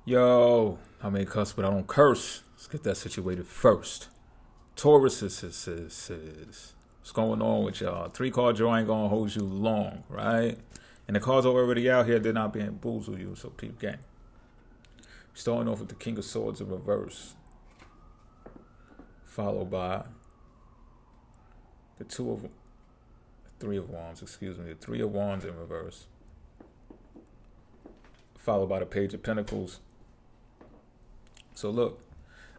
Yo, I may cuss, but I don't curse. Let's get that situated first. Taurus is. What's going on with y'all? 3 card draw ain't gonna hold you long, right? And the cards are already out here. They're not being boozle you, so peep gang. Starting off with the King of Swords in reverse, followed by the Three of Wands, the Three of Wands in reverse, followed by the Page of Pentacles. So look,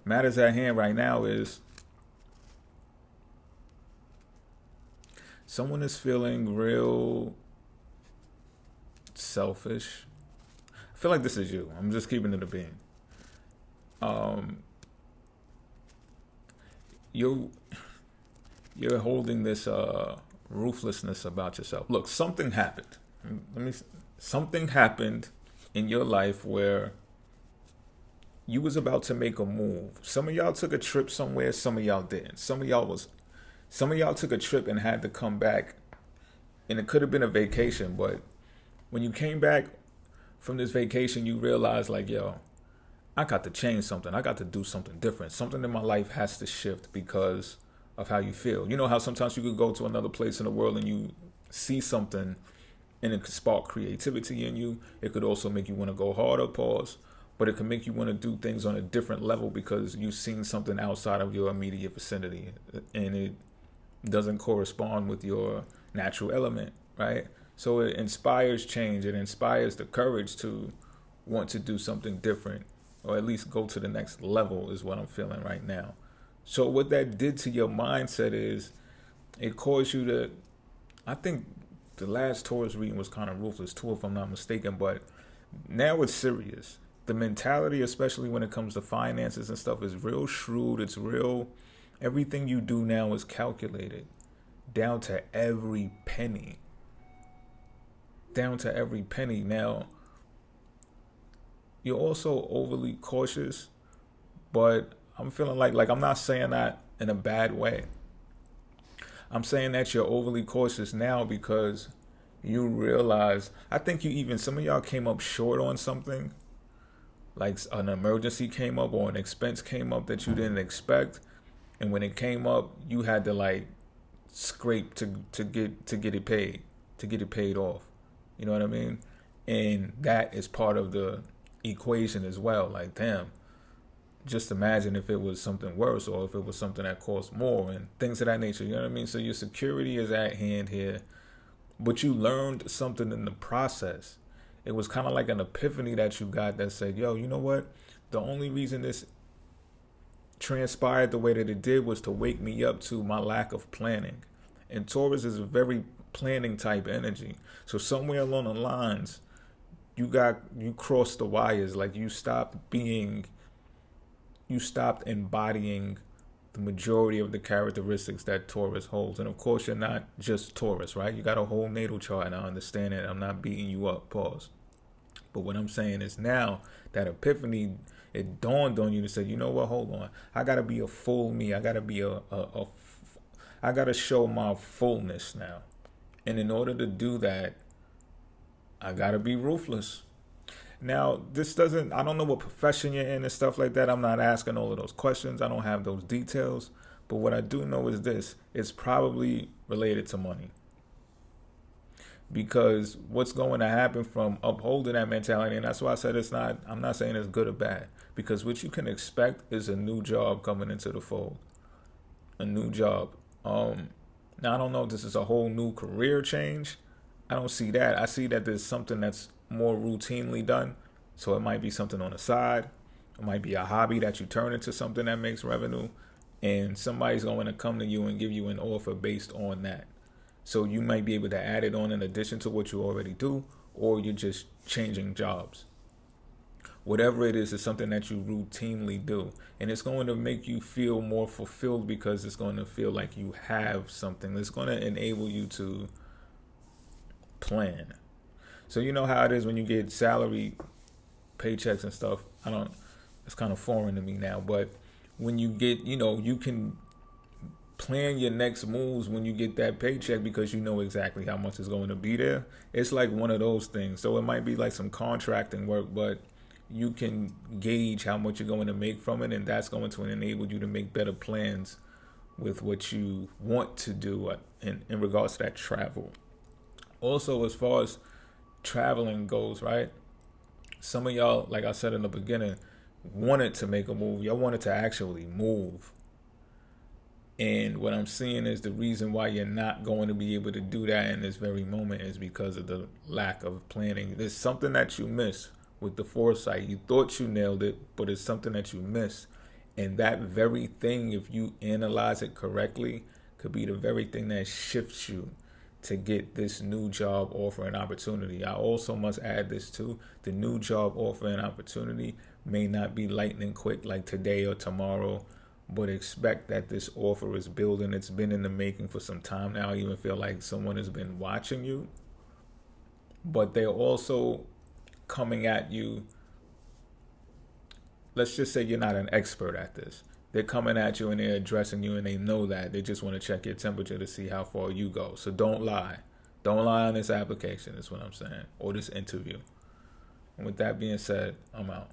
matters at hand right now is someone is feeling real selfish. I feel like this is you. I'm just keeping it a being. You're holding this ruthlessness about yourself. Look, something happened. Something happened in your life where you was about to make a move. Some of y'all took a trip somewhere, some of y'all didn't. Some of y'all took a trip and had to come back, and it could have been a vacation, but when you came back from this vacation, you realized like, yo, I got to change something. I got to do something different. Something in my life has to shift because of how you feel. You know how sometimes you could go to another place in the world and you see something and it could spark creativity in you. It could also make you want to go harder, pause. But it can make you want to do things on a different level because you've seen something outside of your immediate vicinity and it doesn't correspond with your natural element, right? So it inspires change. It inspires the courage to want to do something different or at least go to the next level is what I'm feeling right now. So what that did to your mindset is it caused you to, I think the last Taurus reading was kind of ruthless too, if I'm not mistaken, but now it's serious. The mentality, especially when it comes to finances and stuff, is real shrewd. It's real. Everything you do now is calculated down to every penny. Down to every penny. Now, you're also overly cautious, but I'm feeling like I'm not saying that in a bad way. I'm saying that you're overly cautious now because you realize, I think some of y'all came up short on something. Like an emergency came up or an expense came up that you didn't expect, and when it came up, you had to like scrape to get it paid off. You know what I mean? And that is part of the equation as well. Like, damn, just imagine if it was something worse or if it was something that cost more and things of that nature. You know what I mean? So your security is at hand here, but you learned something in the process. It was kind of like an epiphany that you got that said, yo, you know what? The only reason this transpired the way that it did was to wake me up to my lack of planning. And Taurus is a very planning type energy. So somewhere along the lines, you crossed the wires. Like you stopped embodying the majority of the characteristics that Taurus holds. And of course, you're not just Taurus, right? You got a whole natal chart, and I understand it. I'm not beating you up, pause. But what I'm saying is now that epiphany, it dawned on you to say, you know what, hold on. I got to be a full me. I got to I got to show my fullness now. And in order to do that, I got to be ruthless. Now, I don't know what profession you're in and stuff like that. I'm not asking all of those questions. I don't have those details. But what I do know is this. It's probably related to money. Because what's going to happen from upholding that mentality, and that's why I said I'm not saying it's good or bad, because what you can expect is a new job coming into the fold. A new job. Now, I don't know if this is a whole new career change. I don't see that. I see that there's something that's more routinely done. So it might be something on the side. It might be a hobby that you turn into something that makes revenue. And somebody's going to come to you and give you an offer based on that. So you might be able to add it on in addition to what you already do, or you're just changing jobs. Whatever it is something that you routinely do. And it's going to make you feel more fulfilled because it's going to feel like you have something. It's going to enable you to plan. So you know how it is when you get salary paychecks and stuff. It's kind of foreign to me now, but when you get, you can plan your next moves when you get that paycheck because you know exactly how much is going to be there. It's like one of those things. So it might be like some contracting work, but you can gauge how much you're going to make from it, and that's going to enable you to make better plans with what you want to do in regards to that travel. Also, as far as traveling goes, right? Some of y'all, like I said in the beginning, wanted to make a move. Y'all wanted to actually move. And what I'm seeing is the reason why you're not going to be able to do that in this very moment is because of the lack of planning. There's something that you miss with the foresight. You thought you nailed it, but it's something that you miss. And that very thing, if you analyze it correctly, could be the very thing that shifts you to get this new job offer and opportunity. I also must add this too. The new job offer and opportunity may not be lightning quick like today or tomorrow, but expect that this offer is building. It's been in the making for some time now. I even feel like someone has been watching you, but they're also coming at you. Let's just say you're not an expert at this. They're coming at you and they're addressing you, and they know that. They just want to check your temperature to see how far you go. So don't lie. Don't lie on this application is what I'm saying, or this interview. And with that being said, I'm out.